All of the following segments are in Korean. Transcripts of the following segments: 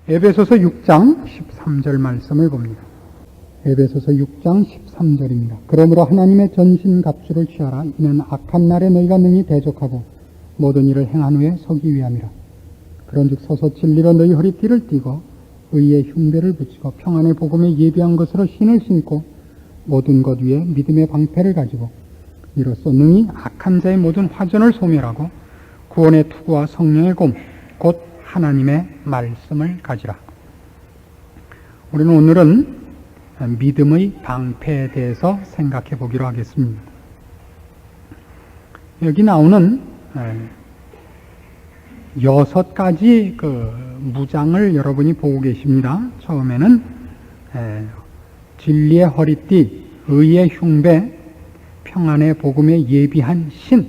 에베소서 6장 13절 말씀을 봅니다. 에베소서 6장 13절입니다. 그러므로 하나님의 전신갑주를 취하라. 이는 악한 날에 너희가 능히 대적하고 모든 일을 행한 후에 서기 위함이라. 그런즉 서서 진리로 너희 허리띠를 띠고 의의 흉배를 붙이고 평안의 복음에 예비한 것으로 신을 신고 모든 것 위에 믿음의 방패를 가지고 이로써 능히 악한 자의 모든 화전을 소멸하고 구원의 투구와 성령의 검 곧 하나님의 말씀을 가지라. 우리는 오늘은 믿음의 방패에 대해서 생각해 보기로 하겠습니다. 여기 나오는 6가지 무장을 여러분이 보고 계십니다. 처음에는 진리의 허리띠, 의의 흉배, 평안의 복음에 예비한 신,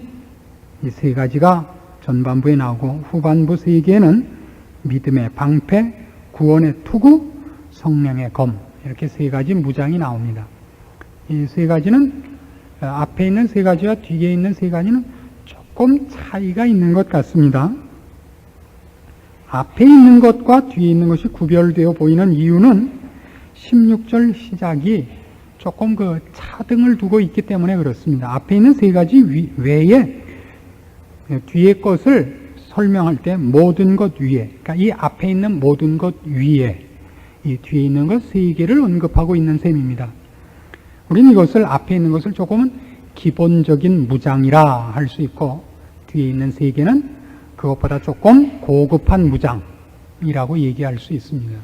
이 3가지가 전반부에 나오고 후반부 3개는 믿음의 방패, 구원의 투구, 성령의 검, 이렇게 3가지 무장이 나옵니다. 이 3가지는 앞에 있는 3가지와 뒤에 있는 3가지는 조금 차이가 있는 것 같습니다. 앞에 있는 것과 뒤에 있는 것이 구별되어 보이는 이유는 16절 시작이 조금 차등을 두고 있기 때문에 그렇습니다. 앞에 있는 3가지 외에 뒤에 것을 설명할 때 모든 것 위에, 그러니까 이 앞에 있는 모든 것 위에 이 뒤에 있는 것 3개를 언급하고 있는 셈입니다. 우리는 이것을 앞에 있는 것을 조금은 기본적인 무장이라 할 수 있고 뒤에 있는 3개는 그것보다 조금 고급한 무장이라고 얘기할 수 있습니다.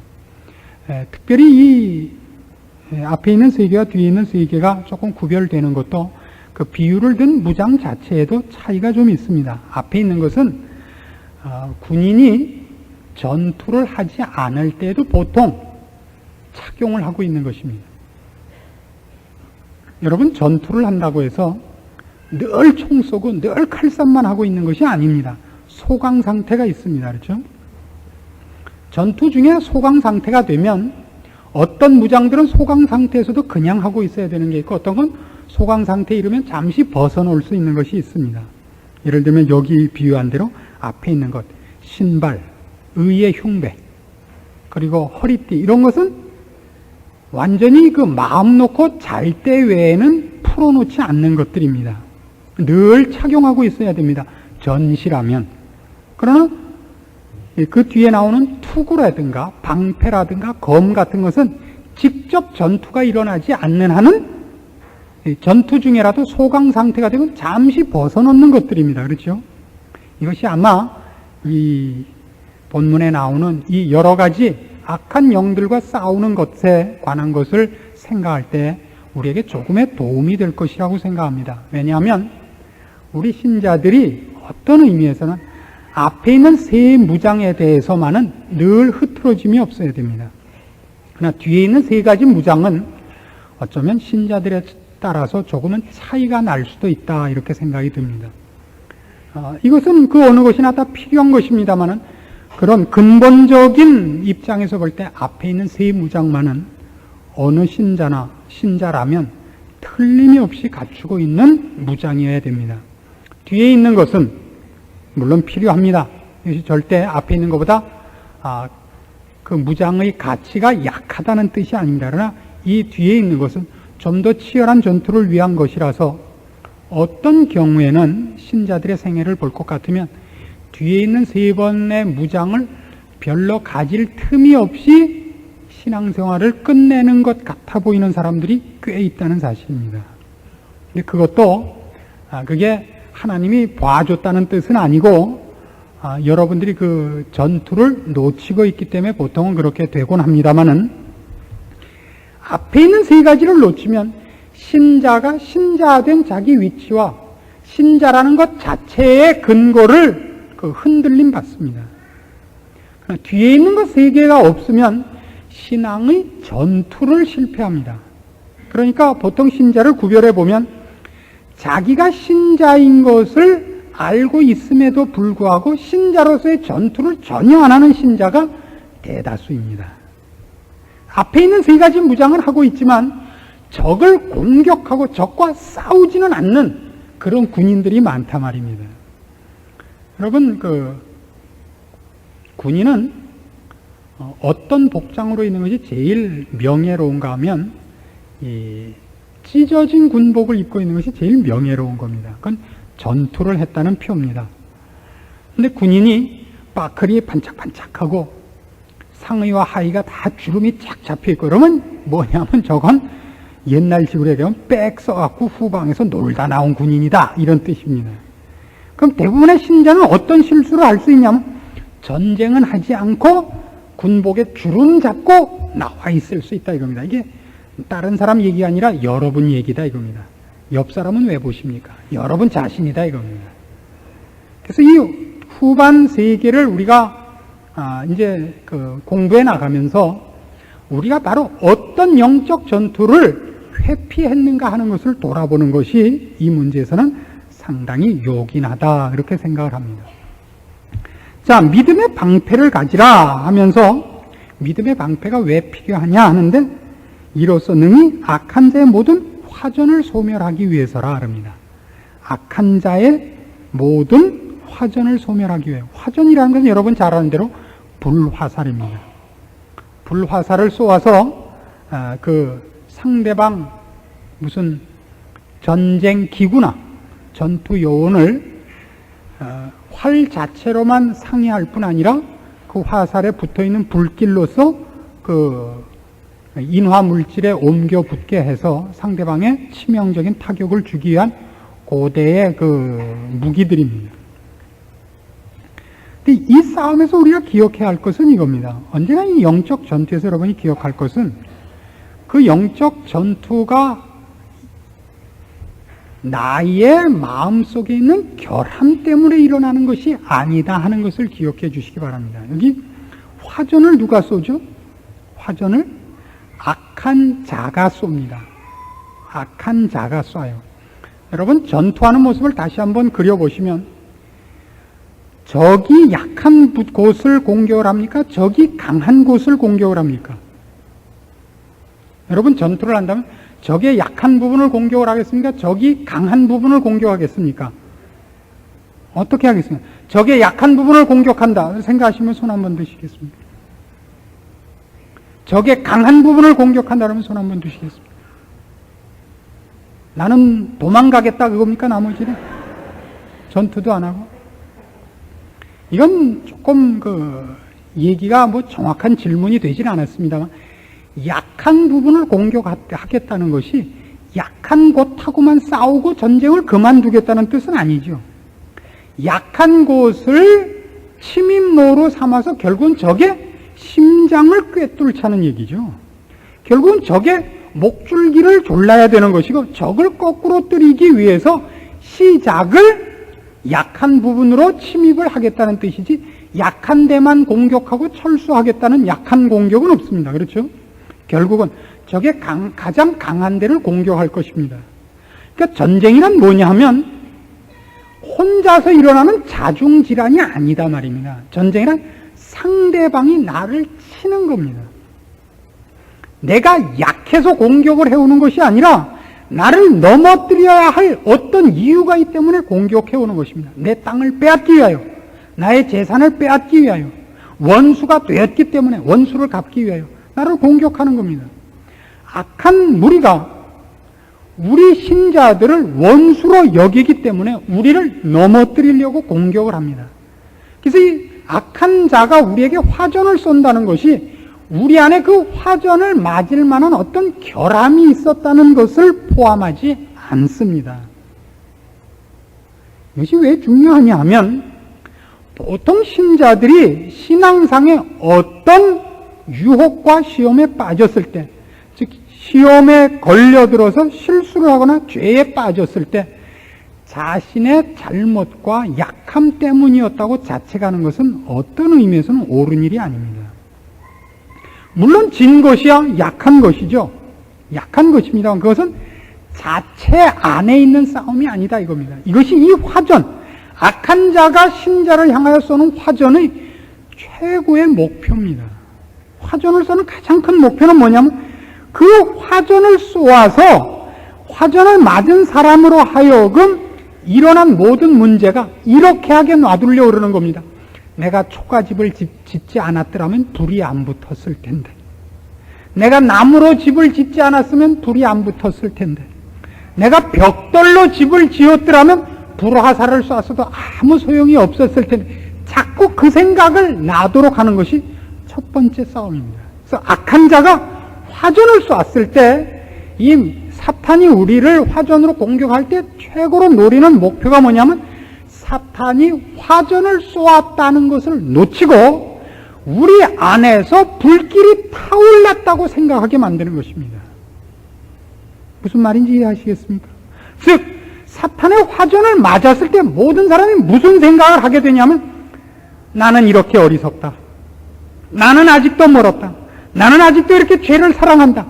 특별히 이 앞에 있는 3개와 뒤에 있는 3개가 조금 구별되는 것도 그 비유를 든 무장 자체에도 차이가 좀 있습니다. 앞에 있는 것은 군인이 전투를 하지 않을 때도 보통 착용을 하고 있는 것입니다. 여러분, 전투를 한다고 해서 늘 총 쏘고 늘 칼싸움만 하고 있는 것이 아닙니다. 소강 상태가 있습니다. 그렇죠? 전투 중에 소강 상태가 되면 어떤 무장들은 소강 상태에서도 그냥 하고 있어야 되는 게 있고 어떤 건 소강 상태에 이르면 잠시 벗어놓을 수 있는 것이 있습니다. 예를 들면 여기 비유한 대로 앞에 있는 것, 신발, 의의 흉배, 그리고 허리띠, 이런 것은 완전히 마음 놓고 잘 때 외에는 풀어놓지 않는 것들입니다. 늘 착용하고 있어야 됩니다. 전시라면. 그러나 그 뒤에 나오는 투구라든가 방패라든가 검 같은 것은 직접 전투가 일어나지 않는 한은 전투 중에라도 소강 상태가 되면 잠시 벗어놓는 것들입니다. 그렇죠? 이것이 아마 이 본문에 나오는 이 여러 가지 악한 영들과 싸우는 것에 관한 것을 생각할 때 우리에게 조금의 도움이 될 것이라고 생각합니다. 왜냐하면 우리 신자들이 어떤 의미에서는 앞에 있는 3 무장에 대해서만은 늘 흐트러짐이 없어야 됩니다. 그러나 뒤에 있는 3가지 무장은 어쩌면 신자들에 따라서 조금은 차이가 날 수도 있다, 이렇게 생각이 듭니다. 이것은 그 어느 것이나 다 필요한 것입니다만은 그런 근본적인 입장에서 볼 때 앞에 있는 3 무장만은 어느 신자라면 틀림이 없이 갖추고 있는 무장이어야 됩니다. 뒤에 있는 것은 물론 필요합니다. 이것이 절대 앞에 있는 것보다 그 무장의 가치가 약하다는 뜻이 아닙니다. 그러나 이 뒤에 있는 것은 좀 더 치열한 전투를 위한 것이라서 어떤 경우에는 신자들의 생애를 볼 것 같으면 뒤에 있는 3번의 무장을 별로 가질 틈이 없이 신앙생활을 끝내는 것 같아 보이는 사람들이 꽤 있다는 사실입니다. 근데 그것도 그게 하나님이 봐줬다는 뜻은 아니고 여러분들이 그 전투를 놓치고 있기 때문에 보통은 그렇게 되곤 합니다만은 앞에 있는 3가지를 놓치면 신자가 신자된 자기 위치와 신자라는 것 자체의 근거를 흔들림 받습니다. 뒤에 있는 것 3개가 없으면 신앙의 전투를 실패합니다. 그러니까 보통 신자를 구별해 보면 자기가 신자인 것을 알고 있음에도 불구하고 신자로서의 전투를 전혀 안 하는 신자가 대다수입니다. 앞에 있는 3가지 무장을 하고 있지만 적을 공격하고 적과 싸우지는 않는 그런 군인들이 많단 말입니다. 여러분, 군인은 어떤 복장으로 있는 것이 제일 명예로운가 하면 찢어진 군복을 입고 있는 것이 제일 명예로운 겁니다. 그건 전투를 했다는 표입니다. 근데 군인이 빠클이 반짝반짝하고 상의와 하의가 다 주름이 쫙 잡혀있고 그러면 뭐냐면 저건 옛날 식으로 얘기하면 빽 써갖고 후방에서 놀다 나온 군인이다 이런 뜻입니다. 그럼 대부분의 신자는 어떤 실수를 할 수 있냐면 전쟁은 하지 않고 군복에 주름 잡고 나와 있을 수 있다 이겁니다. 이게 다른 사람 얘기가 아니라 여러분 얘기다 이겁니다. 옆 사람은 왜 보십니까? 여러분 자신이다 이겁니다. 그래서 이 후반 세계를 우리가 이제 공부해 나가면서 우리가 바로 어떤 영적 전투를 회피했는가 하는 것을 돌아보는 것이 이 문제에서는 상당히 요긴하다 이렇게 생각을 합니다. 자, 믿음의 방패를 가지라 하면서 믿음의 방패가 왜 필요하냐 하는데 이로써 능히 악한 자의 모든 화전을 소멸하기 위해서라 합니다. 악한 자의 모든 화전을 소멸하기 위해. 화전이라는 것은 여러분 잘 아는 대로 불화살입니다. 불화살을 쏘아서 그 상대방 무슨 전쟁 기구나 전투 요원을 활 자체로만 상해할 뿐 아니라 그 화살에 붙어있는 불길로서 그 인화 물질에 옮겨 붙게 해서 상대방의 치명적인 타격을 주기 위한 고대의 그 무기들입니다. 근데 이 싸움에서 우리가 기억해야 할 것은 이겁니다. 언제나 이 영적 전투에서 여러분이 기억할 것은 그 영적 전투가 나의 마음속에 있는 결함 때문에 일어나는 것이 아니다 하는 것을 기억해 주시기 바랍니다. 여기 화전을 누가 쏘죠? 화전을 악한 자가 쏩니다. 악한 자가 쏴요. 여러분 전투하는 모습을 다시 한번 그려보시면 적이 약한 곳을 공격을 합니까? 적이 강한 곳을 공격을 합니까? 여러분 전투를 한다면 적의 약한 부분을 공격을 하겠습니까? 적이 강한 부분을 공격하겠습니까? 어떻게 하겠습니까? 적의 약한 부분을 공격한다 생각하시면 손 한번 드시겠습니까? 적의 강한 부분을 공격한다면 손 한번 드시겠습니까? 나는 도망가겠다 그겁니까? 나머지는 전투도 안 하고. 이건 조금 얘기가 정확한 질문이 되지는 않았습니다만 약한 부분을 공격하겠다는 것이 약한 곳하고만 싸우고 전쟁을 그만두겠다는 뜻은 아니죠. 약한 곳을 침입로로 삼아서 결국은 적의 심장을 꿰뚫자는 얘기죠. 결국은 적의 목줄기를 졸라야 되는 것이고 적을 거꾸로 때리기 위해서 시작을 약한 부분으로 침입을 하겠다는 뜻이지 약한 데만 공격하고 철수하겠다는 약한 공격은 없습니다. 그렇죠? 결국은 적의 가장 강한 데를 공격할 것입니다. 그러니까 전쟁이란 뭐냐 하면 혼자서 일어나는 자중질환이 아니다 말입니다. 전쟁이란 상대방이 나를 치는 겁니다. 내가 약해서 공격을 해오는 것이 아니라 나를 넘어뜨려야 할 어떤 이유가 있기 때문에 공격해오는 것입니다. 내 땅을 빼앗기 위하여, 나의 재산을 빼앗기 위하여, 원수가 되었기 때문에 원수를 갚기 위하여 나를 공격하는 겁니다. 악한 무리가 우리 신자들을 원수로 여기기 때문에 우리를 넘어뜨리려고 공격을 합니다. 그래서 이 악한 자가 우리에게 화전을 쏜다는 것이 우리 안에 그 화전을 맞을 만한 어떤 결함이 있었다는 것을 포함하지 않습니다. 이것이 왜 중요하냐 하면 보통 신자들이 신앙상의 어떤 유혹과 시험에 빠졌을 때, 즉 시험에 걸려들어서 실수를 하거나 죄에 빠졌을 때 자신의 잘못과 약함 때문이었다고 자책하는 것은 어떤 의미에서는 옳은 일이 아닙니다. 물론 진 것이야 약한 것이죠. 약한 것입니다. 그것은 자체 안에 있는 싸움이 아니다 이겁니다. 이것이 이 화전, 악한 자가 신자를 향하여 쏘는 화전의 최고의 목표입니다. 화전을 쏘는 가장 큰 목표는 뭐냐면 그 화전을 쏘아서 화전을 맞은 사람으로 하여금 일어난 모든 문제가 이렇게 하게 놔두려고 그러는 겁니다. 내가 초가집을 짓지 않았더라면 불이 안 붙었을 텐데, 내가 나무로 집을 짓지 않았으면 불이 안 붙었을 텐데, 내가 벽돌로 집을 지었더라면 불화살을 쐈어도 아무 소용이 없었을 텐데, 자꾸 그 생각을 나도록 하는 것이 첫 번째 싸움입니다. 그래서 악한 자가 화전을 쐈을 때 이 사탄이 우리를 화전으로 공격할 때 최고로 노리는 목표가 뭐냐면, 사탄이 화전을 쏘았다는 것을 놓치고 우리 안에서 불길이 타올랐다고 생각하게 만드는 것입니다. 무슨 말인지 이해하시겠습니까? 즉 사탄의 화전을 맞았을 때 모든 사람이 무슨 생각을 하게 되냐면, 나는 이렇게 어리석다, 나는 아직도 멀었다, 나는 아직도 이렇게 죄를 사랑한다,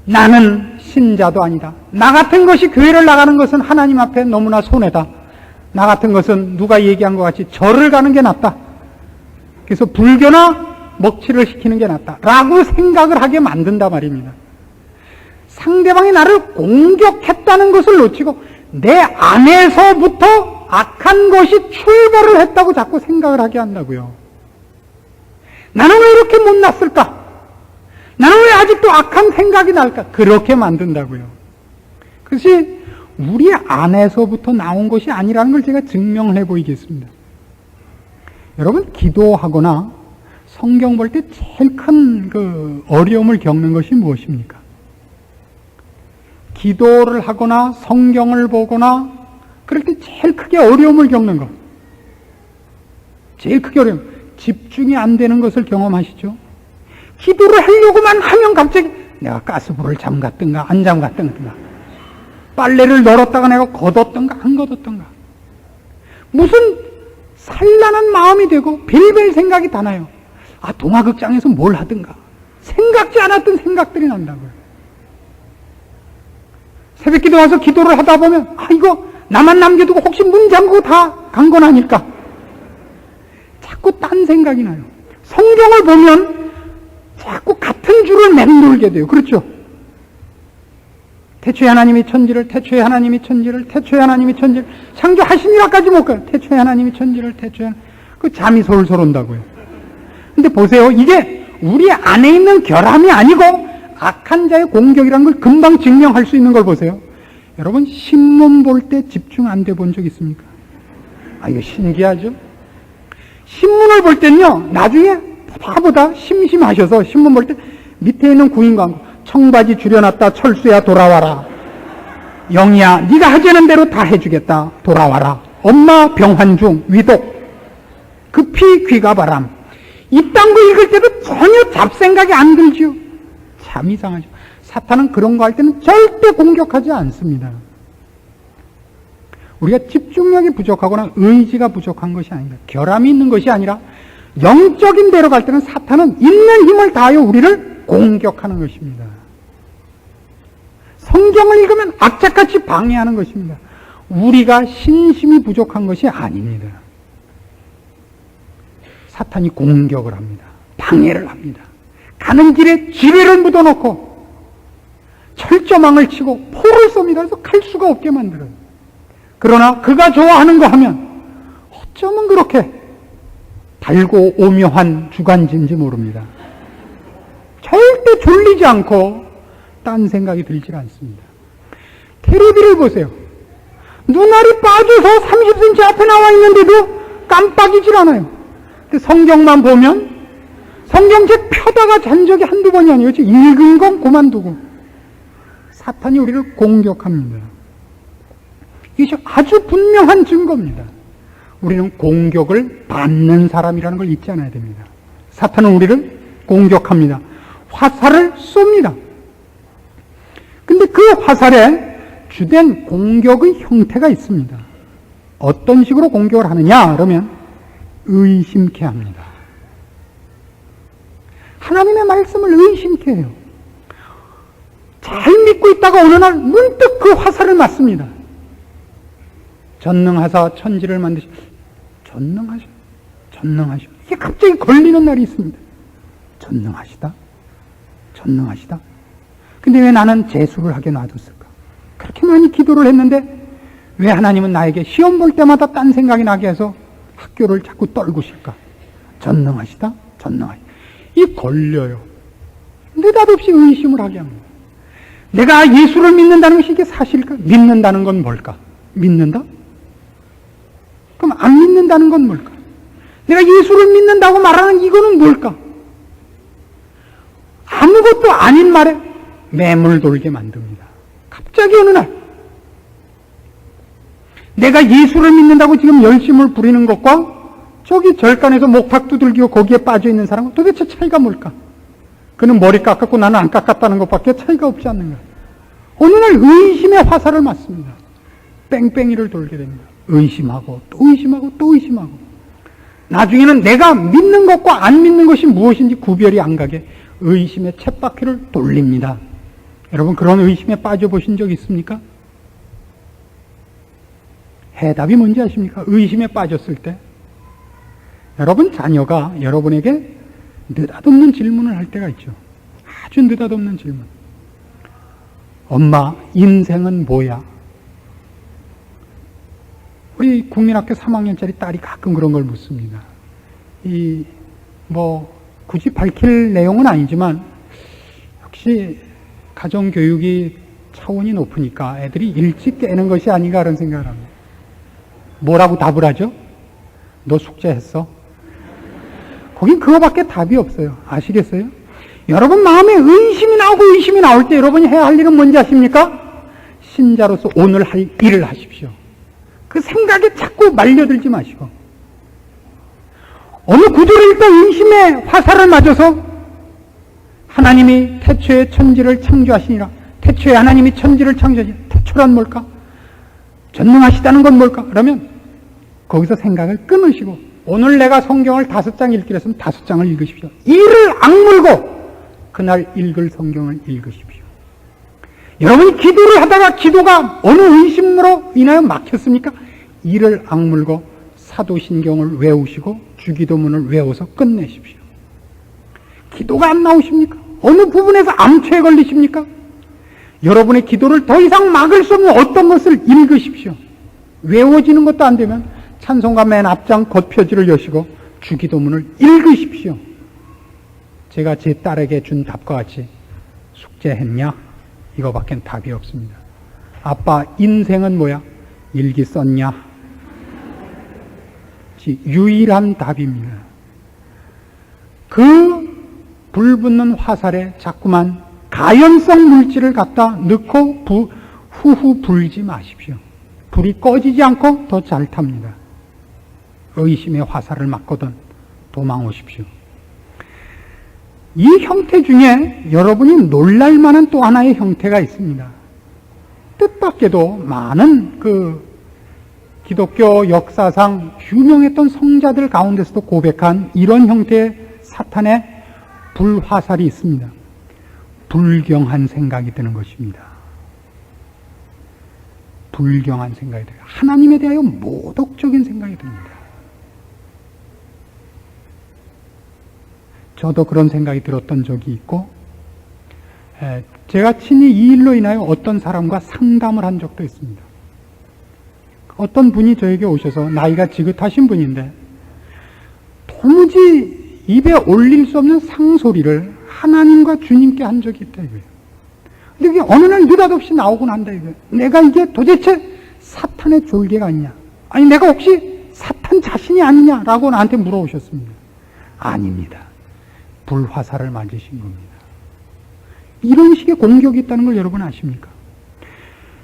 나는 신자도 아니다, 나 같은 것이 교회를 나가는 것은 하나님 앞에 너무나 손해다, 나 같은 것은 누가 얘기한 것 같이 절을 가는 게 낫다, 그래서 불교나 먹칠을 시키는 게 낫다 라고 생각을 하게 만든단 말입니다. 상대방이 나를 공격했다는 것을 놓치고 내 안에서부터 악한 것이 출발을 했다고 자꾸 생각을 하게 한다고요. 나는 왜 이렇게 못났을까? 나는 왜 아직도 악한 생각이 날까? 그렇게 만든다고요. 그것이 우리 안에서부터 나온 것이 아니라는 걸 제가 증명을 해보이겠습니다. 여러분, 기도하거나 성경 볼 때 제일 큰 어려움을 겪는 것이 무엇입니까? 기도를 하거나 성경을 보거나 그럴 때 제일 크게 어려움을 겪는 것, 제일 크게 어려움, 집중이 안 되는 것을 경험하시죠? 기도를 하려고만 하면 갑자기 내가 가스불을 잠갔든가 안 잠갔든가, 빨래를 널었다가 내가 걷었던가 안 걷었던가, 무슨 산란한 마음이 되고 별별 생각이 다 나요. 동화극장에서 뭘 하든가 생각지 않았던 생각들이 난다고요. 새벽기도 와서 기도를 하다 보면 이거 나만 남겨두고 혹시 문 잠그고 다 간 건 아닐까, 자꾸 딴 생각이 나요. 성경을 보면 자꾸 같은 줄을 맴돌게 돼요. 그렇죠? 태초에 하나님이 천지를, 태초에 하나님이 천지를, 태초에 하나님이 천지를, 창조하시니라까지 못 가요. 태초에 하나님이 천지를, 태초에 그 잠이 솔솔 온다고요. 근데 보세요, 이게 우리 안에 있는 결함이 아니고 악한 자의 공격이라는 걸 금방 증명할 수 있는 걸 보세요. 여러분, 신문 볼 때 집중 안 돼 본 적 있습니까? 이거 신기하죠? 신문을 볼 때는요, 나중에 바보다 심심하셔서 신문 볼 때 밑에 있는 구인 광고, 청바지 줄여놨다, 철수야 돌아와라, 영희야 네가 하자는 대로 다 해주겠다, 돌아와라, 엄마 병환 중, 위독, 급히 귀가 바람, 이딴 거 읽을 때도 전혀 잡생각이 안 들지요. 참 이상하죠. 사탄은 그런 거 할 때는 절대 공격하지 않습니다. 우리가 집중력이 부족하거나 의지가 부족한 것이 아닙니다. 결함이 있는 것이 아니라 영적인 데로 갈 때는 사탄은 있는 힘을 다하여 우리를 공격하는 것입니다. 성경을 읽으면 악착같이 방해하는 것입니다. 우리가 신심이 부족한 것이 아닙니다. 사탄이 공격을 합니다. 방해를 합니다. 가는 길에 지뢰를 묻어놓고 철조망을 치고 포를 쏩니다. 그래서 갈 수가 없게 만들어요. 그러나 그가 좋아하는 거 하면 어쩌면 그렇게 달고 오묘한 주간지인지 모릅니다. 절대 졸리지 않고 딴 생각이 들지 않습니다. 테레비를 보세요. 눈알이 빠져서 30cm 앞에 나와 있는데도 깜빡이질 않아요. 근데 성경만 보면 성경책 펴다가 잔 적이 한두 번이 아니에요. 읽은 건 그만두고. 사탄이 우리를 공격합니다. 이게 아주 분명한 증거입니다. 우리는 공격을 받는 사람이라는 걸 잊지 않아야 됩니다. 사탄은 우리를 공격합니다. 화살을 쏩니다. 근데 그 화살에 주된 공격의 형태가 있습니다. 어떤 식으로 공격을 하느냐 그러면 의심케 합니다. 하나님의 말씀을 의심케 해요. 잘 믿고 있다가 어느 날 문득 그 화살을 맞습니다. 전능하사 천지를 만드시, 전능하셔. 이게 갑자기 걸리는 날이 있습니다. 전능하시다. 근데 왜 나는 재수를 하게 놔뒀을까? 그렇게 많이 기도를 했는데 왜 하나님은 나에게 시험 볼 때마다 딴 생각이 나게 해서 학교를 자꾸 떨구실까? 전능하시다. 이 걸려요. 느닷없이 의심을 하게 합니다. 내가 예수를 믿는다는 것이 이게 사실일까? 믿는다는 건 뭘까? 믿는다? 그럼 안 믿는다는 건 뭘까? 내가 예수를 믿는다고 말하는 이거는 뭘까? 아무것도 아닌 말에 매물 돌게 만듭니다. 갑자기 어느 날 내가 예수를 믿는다고 지금 열심을 부리는 것과 저기 절간에서 목탁 두들기고 거기에 빠져있는 사람은 도대체 차이가 뭘까? 그는 머리 깎았고 나는 안 깎았다는 것밖에 차이가 없지 않는가? 어느 날 의심의 화살을 맞습니다. 뺑뺑이를 돌게 됩니다. 의심하고 또 의심하고 또 의심하고 나중에는 내가 믿는 것과 안 믿는 것이 무엇인지 구별이 안 가게 의심의 쳇바퀴를 돌립니다. 여러분 그런 의심에 빠져보신 적 있습니까? 해답이 뭔지 아십니까? 의심에 빠졌을 때 여러분 자녀가 여러분에게 느닷없는 질문을 할 때가 있죠. 아주 느닷없는 질문. 엄마, 인생은 뭐야? 우리 국민학교 3학년짜리 딸이 가끔 그런 걸 묻습니다. 굳이 밝힐 내용은 아니지만, 역시 가정교육이 차원이 높으니까 애들이 일찍 깨는 것이 아닌가 그런 생각을 합니다. 뭐라고 답을 하죠? 너 숙제했어? 거긴 그거밖에 답이 없어요. 아시겠어요? 여러분 마음에 의심이 나오고 의심이 나올 때 여러분이 해야 할 일은 뭔지 아십니까? 신자로서 오늘 할 일을 하십시오. 그 생각에 자꾸 말려들지 마시고 어느 구조를 일단 의심의 화살을 맞아서 하나님이 태초에 천지를 창조하시니라. 태초에 하나님이 천지를 창조하시니라. 태초란 뭘까? 전능하시다는 건 뭘까? 그러면 거기서 생각을 끊으시고 오늘 내가 성경을 5장 읽기로 했으면 5장을 읽으십시오. 이를 악물고 그날 읽을 성경을 읽으십시오. 여러분이 기도를 하다가 기도가 어느 의심으로 인하여 막혔습니까? 이를 악물고 사도신경을 외우시고 주기도문을 외워서 끝내십시오. 기도가 안 나오십니까? 어느 부분에서 암초에 걸리십니까? 여러분의 기도를 더 이상 막을 수 없는 어떤 것을 읽으십시오. 외워지는 것도 안 되면 찬송가 맨 앞장 겉표지를 여시고 주기도문을 읽으십시오. 제가 제 딸에게 준 답과 같이 숙제했냐? 이거밖엔 답이 없습니다. 아빠 인생은 뭐야? 일기 썼냐? 유일한 답입니다. 그 불붙는 화살에 자꾸만 가연성 물질을 갖다 넣고 후후 불지 마십시오. 불이 꺼지지 않고 더 잘 탑니다. 의심의 화살을 맞거든 도망오십시오. 이 형태 중에 여러분이 놀랄만한 또 하나의 형태가 있습니다. 뜻밖에도 많은 기독교 역사상 유명했던 성자들 가운데서도 고백한 이런 형태의 사탄의 불화살이 있습니다. 불경한 생각이 드는 것입니다. 불경한 생각이 들어요. 하나님에 대하여 모독적인 생각이 듭니다. 저도 그런 생각이 들었던 적이 있고 제가 친히 이 일로 인하여 어떤 사람과 상담을 한 적도 있습니다. 어떤 분이 저에게 오셔서 나이가 지긋하신 분인데 도무지 입에 올릴 수 없는 상소리를 하나님과 주님께 한 적이 있다 이거예요. 근데 이게 어느 날 느닷없이 나오곤 한다 이거예요. 내가 이게 도대체 사탄의 졸개가 아니냐? 아니 내가 혹시 사탄 자신이 아니냐라고 나한테 물어오셨습니다. 아닙니다. 불화살을 맞으신 겁니다. 이런 식의 공격이 있다는 걸 여러분 아십니까?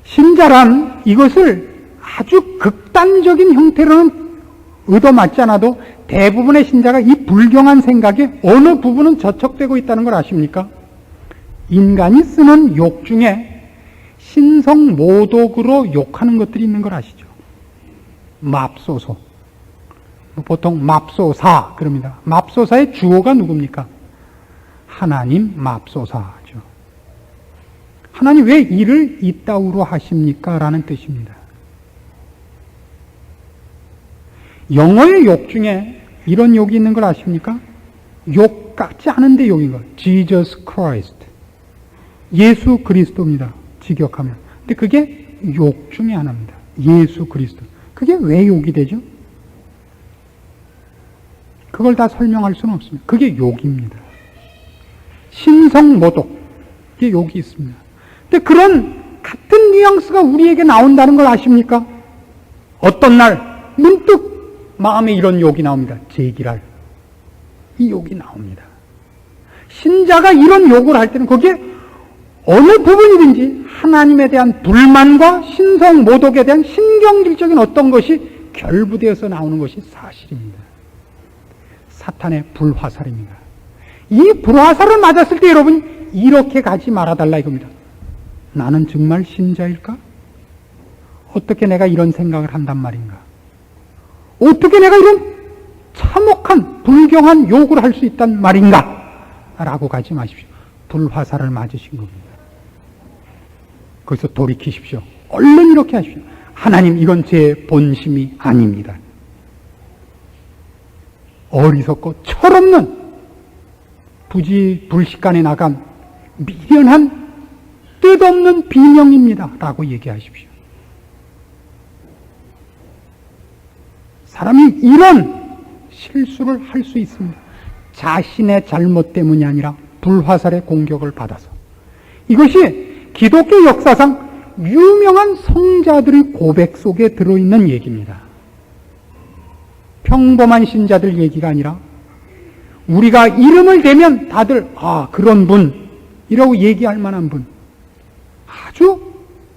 신자란 이것을 아주 극단적인 형태로는 얻어맞지 않아도 대부분의 신자가 이 불경한 생각에 어느 부분은 저촉되고 있다는 걸 아십니까? 인간이 쓰는 욕 중에 신성 모독으로 욕하는 것들이 있는 걸 아시죠? 맙소소. 보통 맙소사 그럽니다. 맙소사의 주어가 누굽니까? 하나님 맙소사죠. 하나님 왜 이를 이따위로 하십니까? 라는 뜻입니다. 영어의 욕 중에 이런 욕이 있는 걸 아십니까? 욕 같지 않은데 욕인 거. Jesus Christ. 예수 그리스도입니다. 직역하면. 근데 그게 욕 중에 하나입니다. 예수 그리스도. 그게 왜 욕이 되죠? 그걸 다 설명할 수는 없습니다. 그게 욕입니다. 신성모독, 이게 욕이 있습니다. 근데 그런 같은 뉘앙스가 우리에게 나온다는 걸 아십니까? 어떤 날 문득 마음에 이런 욕이 나옵니다. 제기랄. 이 욕이 나옵니다. 신자가 이런 욕을 할 때는 거기에 어느 부분이든지 하나님에 대한 불만과 신성모독에 대한 신경질적인 어떤 것이 결부되어서 나오는 것이 사실입니다. 사탄의 불화살입니다. 이 불화살을 맞았을 때 여러분 이렇게 가지 말아달라 이겁니다. 나는 정말 신자일까? 어떻게 내가 이런 생각을 한단 말인가? 어떻게 내가 이런 참혹한 불경한 욕을 할 수 있단 말인가? 라고 가지 마십시오. 불화살을 맞으신 겁니다. 거기서 돌이키십시오. 얼른 이렇게 하십시오. 하나님, 이건 제 본심이 아닙니다. 어리석고 철없는 부지불식간에 나간 미련한 뜻없는 비명입니다. 라고 얘기하십시오. 사람이 이런 실수를 할 수 있습니다. 자신의 잘못 때문이 아니라 불화살의 공격을 받아서. 이것이 기독교 역사상 유명한 성자들의 고백 속에 들어있는 얘기입니다. 평범한 신자들 얘기가 아니라 우리가 이름을 대면 다들 그런 분이라고 얘기할 만한 분, 아주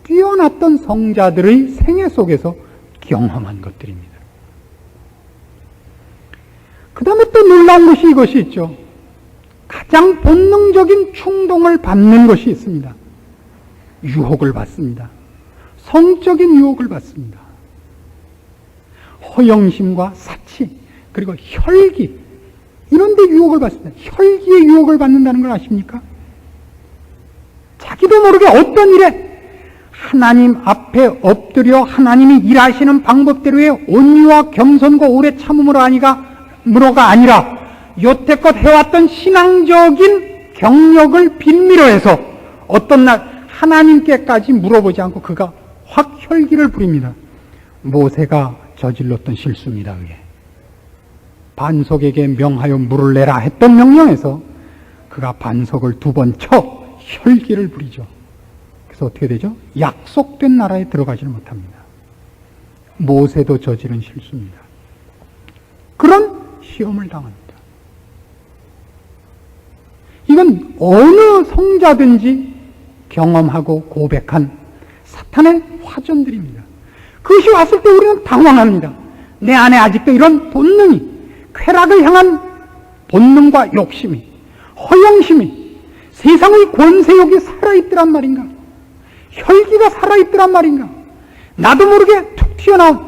뛰어났던 성자들의 생애 속에서 경험한 것들입니다. 그 다음에 또 놀라운 것이 이것이 있죠. 가장 본능적인 충동을 받는 것이 있습니다. 유혹을 받습니다. 성적인 유혹을 받습니다. 허영심과 사치, 그리고 혈기, 이런 데 유혹을 받습니다. 혈기의 유혹을 받는다는 걸 아십니까? 자기도 모르게 어떤 일에 하나님 앞에 엎드려 하나님이 일하시는 방법대로의 온유와 겸손과 오래 참음으로가 아니라 여태껏 해왔던 신앙적인 경력을 빈미로 해서 어떤 날 하나님께까지 물어보지 않고 그가 확 혈기를 부립니다. 모세가 저질렀던 실수입니다. 그게. 반석에게 명하여 물을 내라 했던 명령에서 그가 반석을 2번 쳐 혈기를 부리죠. 그래서 어떻게 되죠? 약속된 나라에 들어가지를 못합니다. 모세도 저지른 실수입니다. 그런 시험을 당합니다. 이건 어느 성자든지 경험하고 고백한 사탄의 화전들입니다. 그것이 왔을 때 우리는 당황합니다. 내 안에 아직도 이런 본능이, 쾌락을 향한 본능과 욕심이, 허영심이, 세상의 권세욕이 살아있더란 말인가? 혈기가 살아있더란 말인가? 나도 모르게 툭 튀어나온,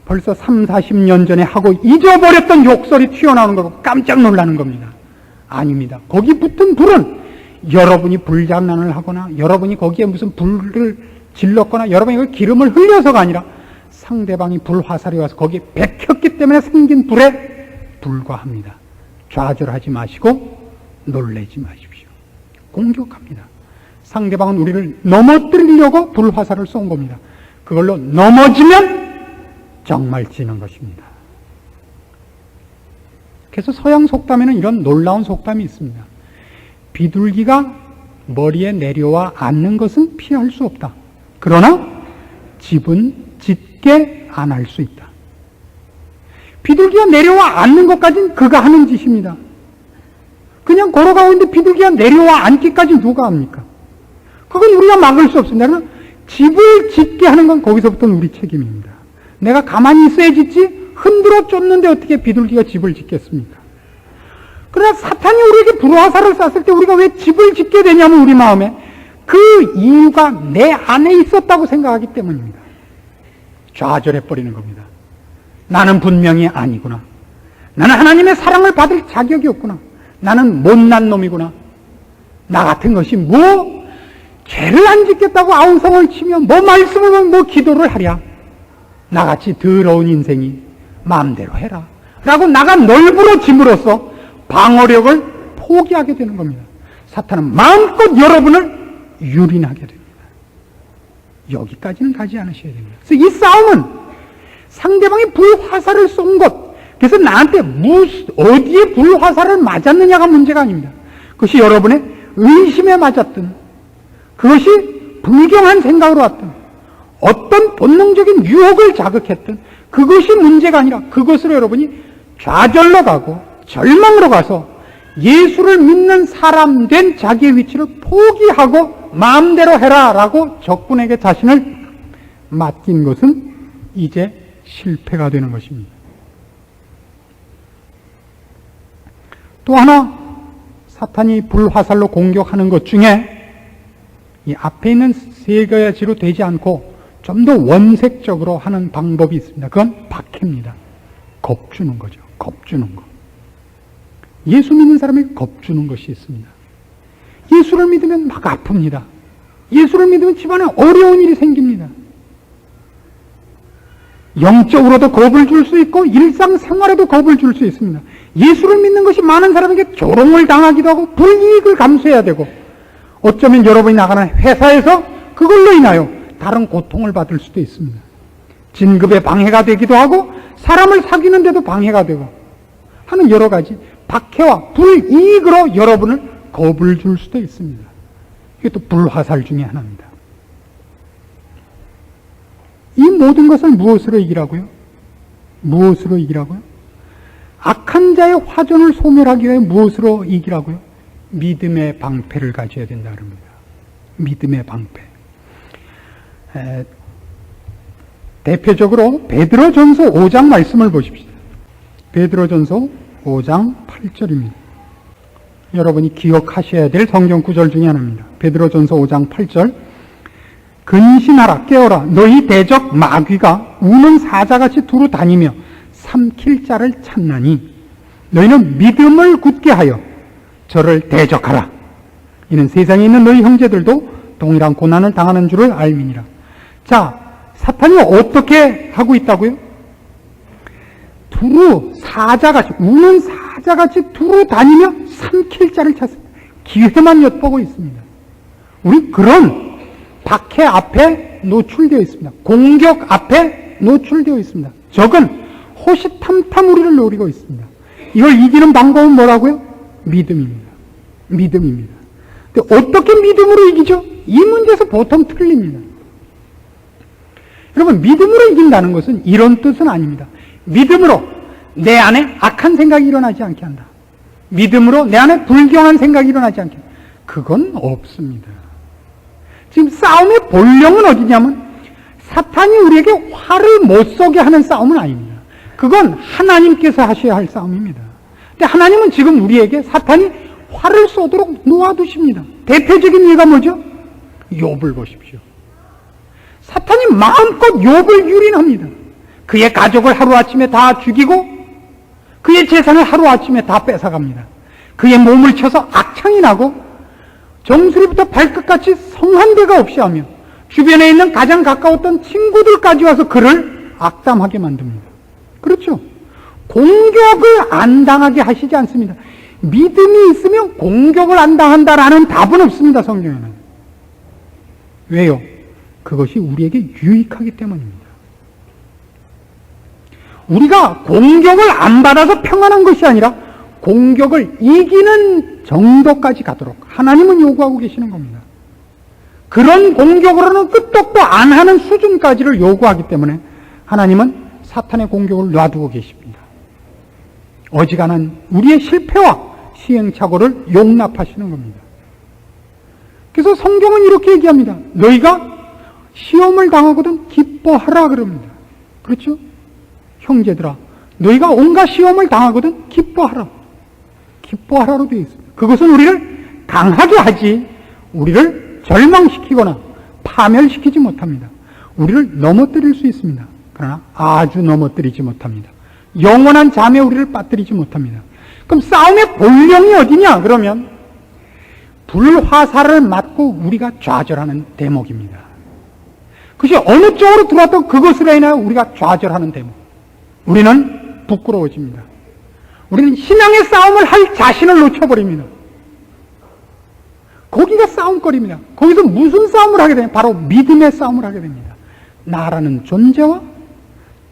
벌써 30-40년 전에 하고 잊어버렸던 욕설이 튀어나오는 거고 깜짝 놀라는 겁니다. 아닙니다. 거기 붙은 불은 여러분이 불장난을 하거나 여러분이 거기에 무슨 불을 질렀거나 여러분이 그 기름을 흘려서가 아니라 상대방이 불화살이 와서 거기에 bek혔기 때문에 생긴 불에 불과합니다. 좌절하지 마시고 놀라지 마십시오. 공격합니다. 상대방은 우리를 넘어뜨리려고 불화살을 쏜 겁니다. 그걸로 넘어지면 정말 지는 것입니다. 그래서 서양 속담에는 이런 놀라운 속담이 있습니다. 비둘기가 머리에 내려와 앉는 것은 피할 수 없다. 그러나 집은 짓게 안 할 수 있다. 비둘기가 내려와 앉는 것까지는 그가 하는 짓입니다. 그냥 걸어가고 있는데 비둘기가 내려와 앉기까지 누가 합니까? 그건 우리가 막을 수 없습니다. 그러나 집을 짓게 하는 건 거기서부터는 우리 책임입니다. 내가 가만히 있어야 짓지 흔들어 쫓는데 어떻게 비둘기가 집을 짓겠습니까? 그러나 사탄이 우리에게 불화살을 쐈을 때 우리가 왜 집을 짓게 되냐면 우리 마음에 그 이유가 내 안에 있었다고 생각하기 때문입니다. 좌절해버리는 겁니다. 나는 분명히 아니구나. 나는 하나님의 사랑을 받을 자격이 없구나. 나는 못난 놈이구나. 나 같은 것이 죄를 안 짓겠다고 아우성을 치며 말씀을 기도를 하랴. 나같이 더러운 인생이 마음대로 해라 라고 나가 널브러짐으로써 방어력을 포기하게 되는 겁니다. 사탄은 마음껏 여러분을 유린하게 됩니다. 여기까지는 가지 않으셔야 됩니다. 그래서 이 싸움은 상대방이 불화살을 쏜 것, 그래서 나한테 어디에 불화살을 맞았느냐가 문제가 아닙니다. 그것이 여러분의 의심에 맞았든, 그것이 불경한 생각으로 왔든, 어떤 본능적인 유혹을 자극했든, 그것이 문제가 아니라 그것으로 여러분이 좌절로 가고 절망으로 가서 예수를 믿는 사람 된 자기의 위치를 포기하고 마음대로 해라 라고 적군에게 자신을 맡긴 것은 이제 실패가 되는 것입니다. 또 하나 사탄이 불화살로 공격하는 것 중에 이 앞에 있는 세 가지로 되지 않고 좀 더 원색적으로 하는 방법이 있습니다. 그건 박해입니다. 겁주는 거죠. 겁주는 거. 예수 믿는 사람이 겁주는 것이 있습니다. 예수를 믿으면 막 아픕니다. 예수를 믿으면 집안에 어려운 일이 생깁니다. 영적으로도 겁을 줄 수 있고 일상생활에도 겁을 줄 수 있습니다. 예수를 믿는 것이 많은 사람에게 조롱을 당하기도 하고 불이익을 감수해야 되고, 어쩌면 여러분이 나가는 회사에서 그걸로 인하여 다른 고통을 받을 수도 있습니다. 진급에 방해가 되기도 하고 사람을 사귀는 데도 방해가 되고 하는 여러 가지 박해와 불이익으로 여러분을 겁을 줄 수도 있습니다. 이게 또 불화살 중에 하나입니다. 이 모든 것을 무엇으로 이기라고요? 무엇으로 이기라고요? 악한 자의 화전을 소멸하기 위해 무엇으로 이기라고요? 믿음의 방패를 가져야 된다 그럽니다. 믿음의 방패. 대표적으로 베드로전서 5장 말씀을 보십시오. 베드로전서 5장 8절입니다. 여러분이 기억하셔야 될 성경 구절 중에 하나입니다. 베드로전서 5장 8절. 근신하라, 깨어라. 너희 대적 마귀가 우는 사자같이 두루 다니며 삼킬 자를 찾나니 너희는 믿음을 굳게 하여 저를 대적하라. 이는 세상에 있는 너희 형제들도 동일한 고난을 당하는 줄을 알미니라. 자, 사탄이 어떻게 하고 있다고요? 두루 사자같이, 우는 사자같이 두루 다니며 삼킬 자를 찾습니다. 기회만 엿보고 있습니다. 우리 그런 박해 앞에 노출되어 있습니다. 공격 앞에 노출되어 있습니다. 적은 호시탐탐 우리를 노리고 있습니다. 이걸 이기는 방법은 뭐라고요? 믿음입니다. 믿음입니다. 근데 어떻게 믿음으로 이기죠? 이 문제에서 보통 틀립니다. 여러분, 믿음으로 이긴다는 것은 이런 뜻은 아닙니다. 믿음으로 내 안에 악한 생각이 일어나지 않게 한다. 믿음으로 내 안에 불경한 생각이 일어나지 않게 한다. 그건 없습니다. 지금 싸움의 본령은 어디냐면 사탄이 우리에게 화를 못 쏘게 하는 싸움은 아닙니다. 그건 하나님께서 하셔야 할 싸움입니다. 근데 하나님은 지금 우리에게 사탄이 화를 쏘도록 놓아두십니다. 대표적인 예가 뭐죠? 욥을 보십시오. 사탄이 마음껏 욥을 유린합니다. 그의 가족을 하루아침에 다 죽이고 그의 재산을 하루아침에 다 뺏어갑니다. 그의 몸을 쳐서 악창이 나고 정수리부터 발끝까지 성한데가 없이 하며 주변에 있는 가장 가까웠던 친구들까지 와서 그를 악담하게 만듭니다. 그렇죠? 공격을 안 당하게 하시지 않습니다. 믿음이 있으면 공격을 안 당한다라는 답은 없습니다. 성경에는. 왜요? 그것이 우리에게 유익하기 때문입니다. 우리가 공격을 안 받아서 평안한 것이 아니라 공격을 이기는 정도까지 가도록 하나님은 요구하고 계시는 겁니다. 그런 공격으로는 끄떡도 안 하는 수준까지를 요구하기 때문에 하나님은 사탄의 공격을 놔두고 계십니다. 어지간한 우리의 실패와 시행착오를 용납하시는 겁니다. 그래서 성경은 이렇게 얘기합니다. 너희가 시험을 당하거든 기뻐하라 그럽니다. 그렇죠? 형제들아, 너희가 온갖 시험을 당하거든 기뻐하라. 기뻐하라로 되어 있습니다. 그것은 우리를 강하게 하지 우리를 절망시키거나 파멸시키지 못합니다. 우리를 넘어뜨릴 수 있습니다. 그러나 아주 넘어뜨리지 못합니다. 영원한 잠에 우리를 빠뜨리지 못합니다. 그럼 싸움의 본령이 어디냐? 그러면 불화살을 맞고 우리가 좌절하는 대목입니다. 그것이 어느 쪽으로 들어왔던 그것으로 인하여 우리가 좌절하는 대목. 우리는 부끄러워집니다. 우리는 신앙의 싸움을 할 자신을 놓쳐버립니다. 거기가 싸움거리입니다. 거기서 무슨 싸움을 하게 되냐? 바로 믿음의 싸움을 하게 됩니다. 나라는 존재와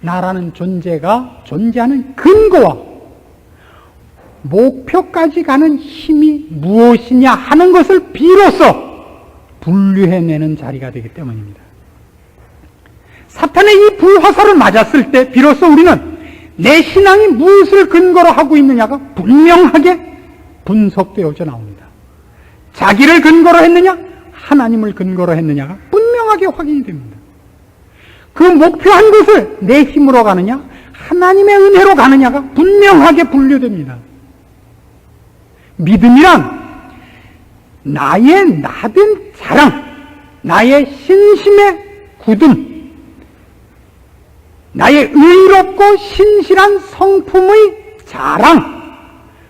나라는 존재가 존재하는 근거와 목표까지 가는 힘이 무엇이냐 하는 것을 비로소 분류해내는 자리가 되기 때문입니다. 사탄의 이 불화살을 맞았을 때 비로소 우리는 내 신앙이 무엇을 근거로 하고 있느냐가 분명하게 분석되어져 나옵니다. 자기를 근거로 했느냐, 하나님을 근거로 했느냐가 분명하게 확인이 됩니다. 그 목표한 것을 내 힘으로 가느냐, 하나님의 은혜로 가느냐가 분명하게 분류됩니다. 믿음이란 나의 나된 자랑, 나의 신심의 굳음, 나의 의롭고 신실한 성품의 자랑,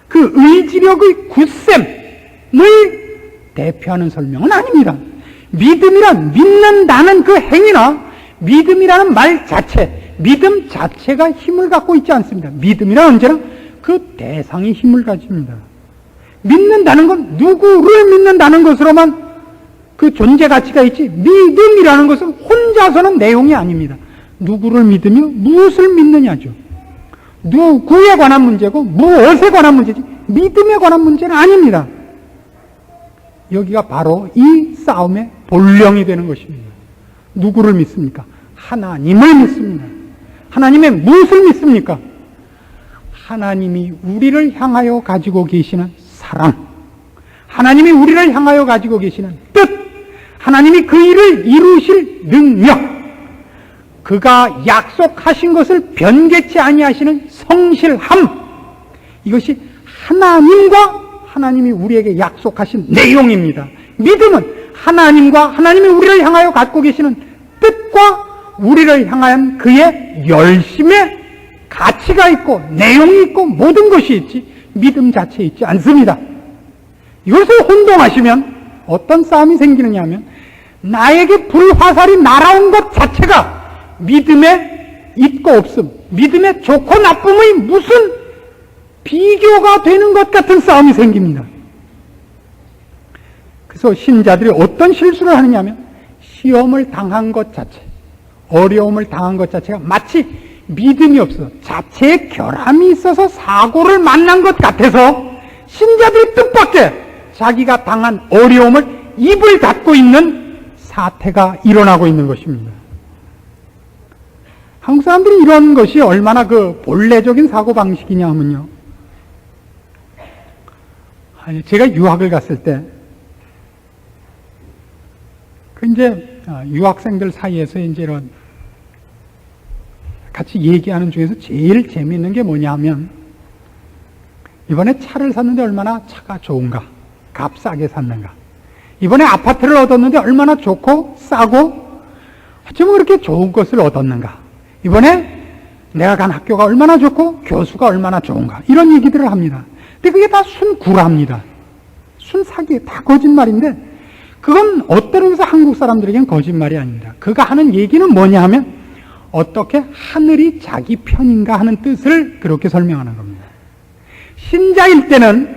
그 의지력의 굳셈을 대표하는 설명은 아닙니다. 믿음이란 믿는다는 그 행위나 믿음이라는 말 자체, 믿음 자체가 힘을 갖고 있지 않습니다. 믿음이란 언제나 그 대상이 힘을 가집니다. 믿는다는 건 누구를 믿는다는 것으로만 그 존재 가치가 있지, 믿음이라는 것은 혼자서는 내용이 아닙니다. 누구를 믿으며 무엇을 믿느냐죠. 누구에 관한 문제고 무엇에 관한 문제지 믿음에 관한 문제는 아닙니다. 여기가 바로 이 싸움의 본령이 되는 것입니다. 누구를 믿습니까? 하나님을 믿습니다. 하나님의 무엇을 믿습니까? 하나님이 우리를 향하여 가지고 계시는 사랑, 하나님이 우리를 향하여 가지고 계시는 뜻, 하나님이 그 일을 이루실 능력, 그가 약속하신 것을 변개치 아니하시는 성실함, 이것이 하나님이 우리에게 약속하신 내용입니다. 믿음은 하나님과 하나님이 우리를 향하여 갖고 계시는 뜻과 우리를 향한 그의 열심의 가치가 있고 내용이 있고 모든 것이 있지 믿음 자체에 있지 않습니다. 이것을 혼동하시면 어떤 싸움이 생기느냐 하면 나에게 불화살이 날아온 것 자체가 믿음에 있고 없음, 믿음의 좋고 나쁨의 무슨 비교가 되는 것 같은 싸움이 생깁니다. 그래서 신자들이 어떤 실수를 하느냐 하면 시험을 당한 것 자체, 어려움을 당한 것 자체가 마치 믿음이 없어 자체의 결함이 있어서 사고를 만난 것 같아서 신자들이 뜻밖의 자기가 당한 어려움을 입을 닫고 있는 사태가 일어나고 있는 것입니다. 한국 사람들이 이런 것이 얼마나 그 본래적인 사고방식이냐 하면요. 제가 유학을 갔을 때, 유학생들 사이에서 이런 같이 얘기하는 중에서 제일 재미있는 게 뭐냐 하면, 이번에 차를 샀는데 얼마나 차가 좋은가, 값싸게 샀는가. 이번에 아파트를 얻었는데 얼마나 좋고 싸고 어쩌면 그렇게 좋은 것을 얻었는가. 이번에 내가 간 학교가 얼마나 좋고 교수가 얼마나 좋은가. 이런 얘기들을 합니다. 근데 그게 다 순구랍니다. 순사기, 다 거짓말인데 그건 어떤 의미에서 한국 사람들에게는 거짓말이 아닙니다. 그가 하는 얘기는 뭐냐 하면 어떻게 하늘이 자기 편인가 하는 뜻을 그렇게 설명하는 겁니다. 신자일 때는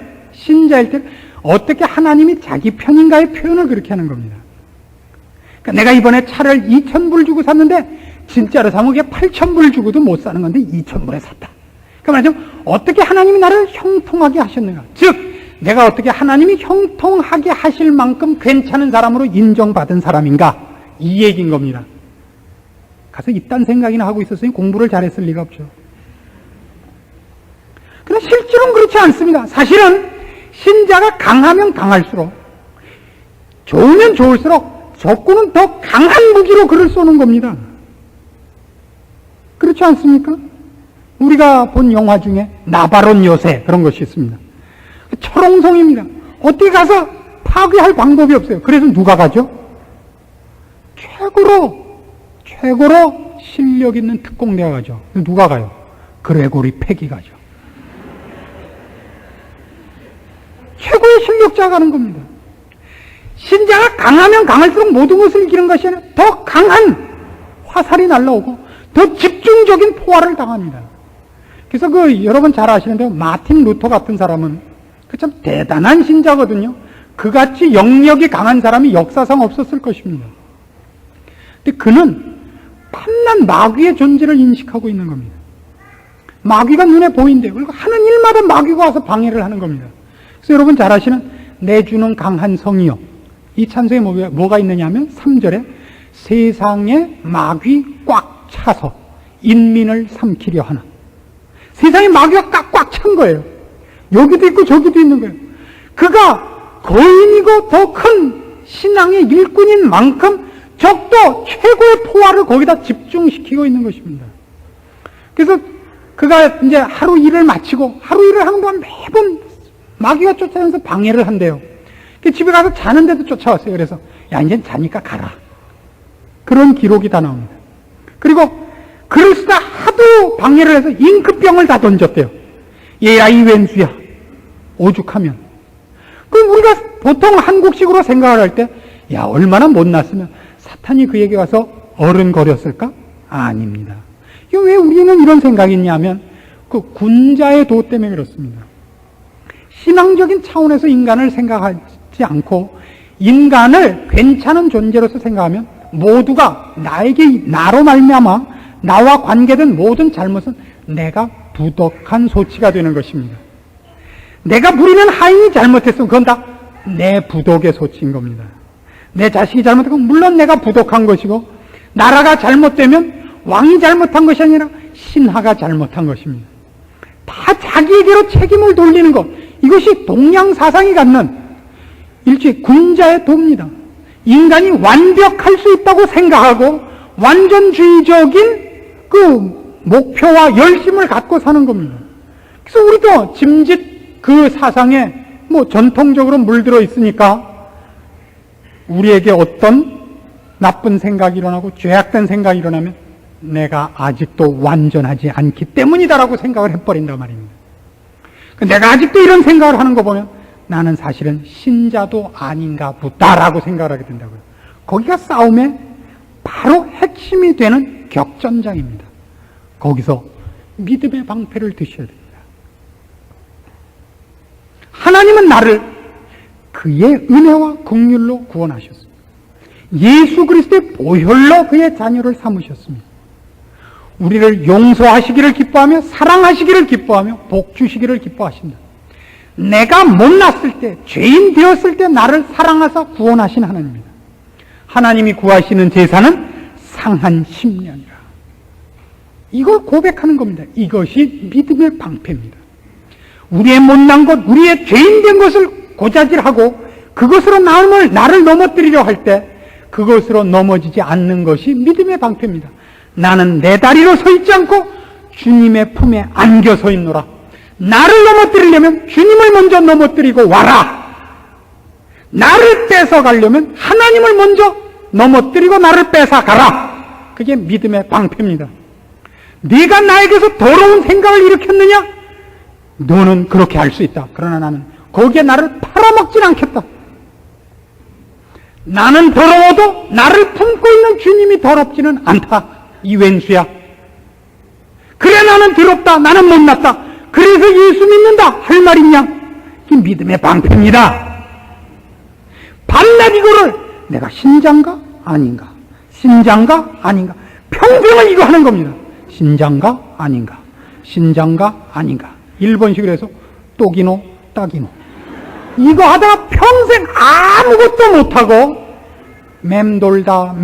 어떻게 하나님이 자기 편인가의 표현을 그렇게 하는 겁니다. 그러니까 내가 이번에 차를 2,000불 주고 샀는데 진짜로 사면 그게 8,000불 주고도 못 사는 건데 2,000불에 샀다. 그러니까 말하자면 어떻게 하나님이 나를 형통하게 하셨는가. 즉 내가 어떻게 하나님이 형통하게 하실 만큼 괜찮은 사람으로 인정받은 사람인가. 이 얘기인 겁니다. 가서 이딴 생각이나 하고 있었으니 공부를 잘했을 리가 없죠. 그러나 실제로는 그렇지 않습니다. 사실은 신자가 강하면 강할수록, 좋으면 좋을수록 적군은 더 강한 무기로 그를 쏘는 겁니다. 그렇지 않습니까? 우리가 본 영화 중에 나바론 요새 그런 것이 있습니다. 철옹성입니다. 어떻게 가서 파괴할 방법이 없어요. 그래서 누가 가죠? 최고로 실력 있는 특공대가 가죠. 누가 가요? 그레고리 팩이 가죠. 최고의 실력자가 가는 겁니다. 신자가 강하면 강할수록 모든 것을 이기는 것이 아니라 더 강한 화살이 날라오고 더 집중적인 포화를 당합니다. 그래서 여러분 잘 아시는데 마틴 루터 같은 사람은 참 대단한 신자거든요. 그같이 영역이 강한 사람이 역사상 없었을 것입니다. 근데 그는 탐난 마귀의 존재를 인식하고 있는 겁니다. 마귀가 눈에 보인대요. 그리고 하는 일마다 마귀가 와서 방해를 하는 겁니다. 그래서 여러분 잘 아시는 내 주는 강한 성이요. 이 찬송에 뭐가 있느냐면 3절에 세상에 마귀 꽉 차서 인민을 삼키려 하나. 세상에 마귀가 꽉 찬 거예요. 여기도 있고 저기도 있는 거예요. 그가 거인이고 더 큰 신앙의 일꾼인 만큼 적도 최고의 포화를 거기다 집중시키고 있는 것입니다. 그래서 그가 이제 하루 일을 마치고 하루 일을 하는 동안 매번 마귀가 쫓아다니면서 방해를 한대요. 집에 가서 자는데도 쫓아왔어요. 그래서 야 이제 자니까 가라. 그런 기록이 다 나옵니다. 그리고 글을 쓰다 하도 방해를 해서 잉크병을 다 던졌대요. 얘야 이 왼수야. 오죽하면. 그럼 우리가 보통 한국식으로 생각을 할 때 야 얼마나 못났으면 사탄이 그에게 와서 어른거렸을까? 아닙니다. 왜 우리는 이런 생각이 있냐면 그 군자의 도 때문에 그렇습니다. 신앙적인 차원에서 인간을 생각하지 않고 인간을 괜찮은 존재로서 생각하면 모두가 나로 말미암아 나와 관계된 모든 잘못은 내가 부덕한 소치가 되는 것입니다. 내가 부리는 하인이 잘못했으면 그건 다 내 부덕의 소치인 겁니다. 내 자식이 잘못하고 물론 내가 부덕한 것이고 나라가 잘못되면 왕이 잘못한 것이 아니라 신하가 잘못한 것입니다. 다 자기에게로 책임을 돌리는 것, 이것이 동양 사상이 갖는 일종의 군자의 도입니다. 인간이 완벽할 수 있다고 생각하고 완전주의적인 그 목표와 열심을 갖고 사는 겁니다. 그래서 우리도 짐짓 그 사상에 전통적으로 물들어 있으니까 우리에게 어떤 나쁜 생각이 일어나고 죄악된 생각이 일어나면 내가 아직도 완전하지 않기 때문이다라고 생각을 해버린단 말입니다. 내가 아직도 이런 생각을 하는 거 보면 나는 사실은 신자도 아닌가 보다라고 생각을 하게 된다고요. 거기가 싸움의 바로 핵심이 되는 격전장입니다. 거기서 믿음의 방패를 드셔야 됩니다. 하나님은 나를 그의 은혜와 긍휼로 구원하셨습니다. 예수 그리스도의 보혈로 그의 자녀를 삼으셨습니다. 우리를 용서하시기를 기뻐하며 사랑하시기를 기뻐하며 복 주시기를 기뻐하신다. 내가 못났을 때, 죄인 되었을 때 나를 사랑하사 구원하신 하나님입니다. 하나님이 구하시는 제사는 상한 심령이라. 이걸 고백하는 겁니다. 이것이 믿음의 방패입니다. 우리의 못난 것, 우리의 죄인된 것을 고자질하고 그것으로 나를 넘어뜨리려 할 때 그것으로 넘어지지 않는 것이 믿음의 방패입니다. 나는 내 다리로 서 있지 않고 주님의 품에 안겨 서 있노라. 나를 넘어뜨리려면 주님을 먼저 넘어뜨리고 와라. 나를 뺏어가려면 하나님을 먼저 넘어뜨리고 나를 뺏어가라. 그게 믿음의 방패입니다. 네가 나에게서 더러운 생각을 일으켰느냐? 너는 그렇게 할 수 있다. 그러나 나는 거기에 나를 팔아먹진 않겠다. 나는 더러워도 나를 품고 있는 주님이 더럽지는 않다. 이 왼수야. 그래 나는 더럽다. 나는 못났다. 그래서 예수 믿는다. 할 말 있냐? 이 믿음의 방패입니다. 밤낮 이거를 내가 신자인가? 아닌가? 신자인가? 아닌가? 평생을 이거 하는 겁니다. 신자인가? 아닌가? 신자인가? 아닌가? 일본식으로 해서 또기노 따기노 이거 하다가 평생 아무것도 못하고 맴돌다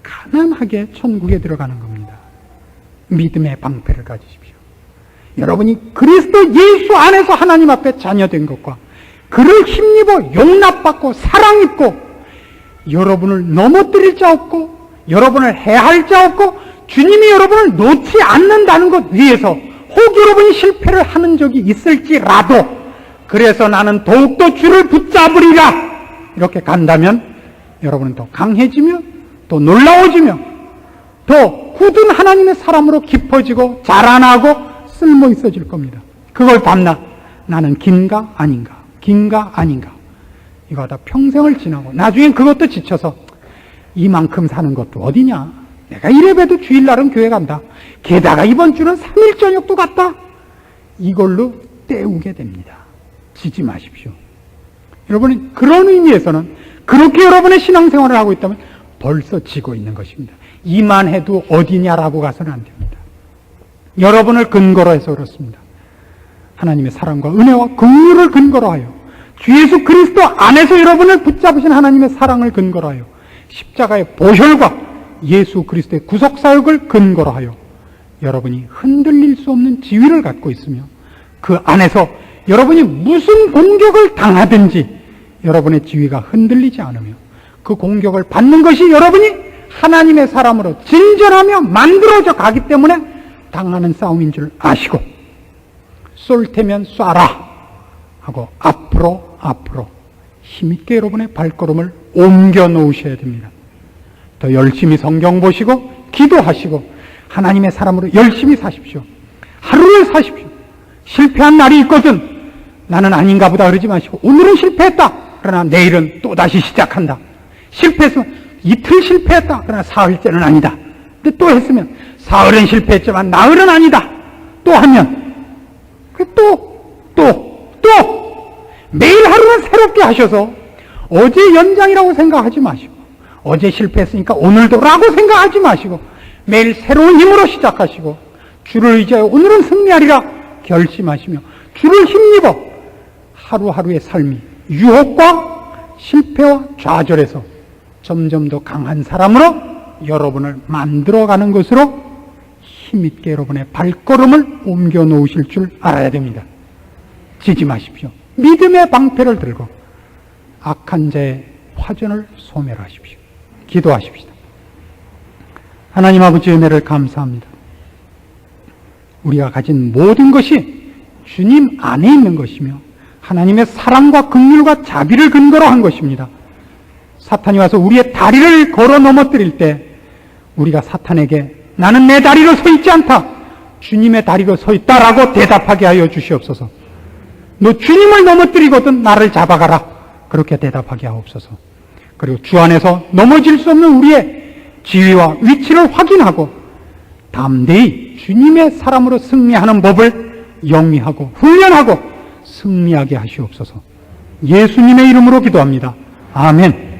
가난하게 천국에 들어가는 겁니다. 믿음의 방패를 가지십시오. 여러분이 그리스도 예수 안에서 하나님 앞에 자녀된 것과 그를 힘입어 용납받고 사랑입고 여러분을 넘어뜨릴 자 없고 여러분을 해할 자 없고 주님이 여러분을 놓지 않는다는 것 위에서 혹 여러분이 실패를 하는 적이 있을지라도 그래서 나는 더욱더 주를 붙잡으리라 이렇게 간다면 여러분은 더 강해지며 더 놀라워지며 더 굳은 하나님의 사람으로 깊어지고 자라나고 쓸모 있어질 겁니다. 그걸 밤낮 나는 긴가 아닌가 이거 하다 평생을 지나고 나중엔 그것도 지쳐서 이만큼 사는 것도 어디냐, 내가 이래봬도 주일날은 교회 간다, 게다가 이번 주는 3일 저녁도 갔다, 이걸로 때우게 됩니다. 지지 마십시오. 여러분이 그런 의미에서는 그렇게 여러분의 신앙생활을 하고 있다면 벌써 지고 있는 것입니다. 이만해도 어디냐라고 가서는 안 됩니다. 여러분을 근거로 해서 그렇습니다. 하나님의 사랑과 은혜와 긍휼을 근거로 하여 주 예수 그리스도 안에서 여러분을 붙잡으신 하나님의 사랑을 근거로 하여 십자가의 보혈과 예수 그리스도의 구속사역을 근거로 하여 여러분이 흔들릴 수 없는 지위를 갖고 있으며 그 안에서 여러분이 무슨 공격을 당하든지 여러분의 지위가 흔들리지 않으며 그 공격을 받는 것이 여러분이 하나님의 사람으로 진전하며 만들어져 가기 때문에 당하는 싸움인 줄 아시고 쏠 테면 쏴라 하고 앞으로 힘있게 여러분의 발걸음을 옮겨 놓으셔야 됩니다. 더 열심히 성경 보시고 기도하시고 하나님의 사람으로 열심히 사십시오. 하루를 사십시오. 실패한 날이 있거든 나는 아닌가 보다 그러지 마시고 오늘은 실패했다. 그러나 내일은 또다시 시작한다. 실패했으면 이틀 실패했다. 그러나 사흘째는 아니다. 근데 또 했으면 사흘은 실패했지만 나흘은 아니다. 또 하면 또 매일 하루는 새롭게 하셔서 어제 연장이라고 생각하지 마시고 어제 실패했으니까 오늘도라고 생각하지 마시고 매일 새로운 힘으로 시작하시고 주를 의지하여 오늘은 승리하리라 결심하시며 주를 힘입어 하루하루의 삶이 유혹과 실패와 좌절에서 점점 더 강한 사람으로 여러분을 만들어가는 것으로 힘있게 여러분의 발걸음을 옮겨 놓으실 줄 알아야 됩니다. 지지 마십시오. 믿음의 방패를 들고 악한 자의 화전을 소멸하십시오. 기도하십시다. 하나님 아버지의 은혜를 감사합니다. 우리가 가진 모든 것이 주님 안에 있는 것이며 하나님의 사랑과 긍휼과 자비를 근거로 한 것입니다. 사탄이 와서 우리의 다리를 걸어 넘어뜨릴 때 우리가 사탄에게 나는 내 다리로 서 있지 않다. 주님의 다리로 서 있다라고 대답하게 하여 주시옵소서. 너 주님을 넘어뜨리거든 나를 잡아가라. 그렇게 대답하게 하옵소서. 그리고 주 안에서 넘어질 수 없는 우리의 지위와 위치를 확인하고 담대히 주님의 사람으로 승리하는 법을 영위하고 훈련하고 승리하게 하시옵소서. 예수님의 이름으로 기도합니다. 아멘.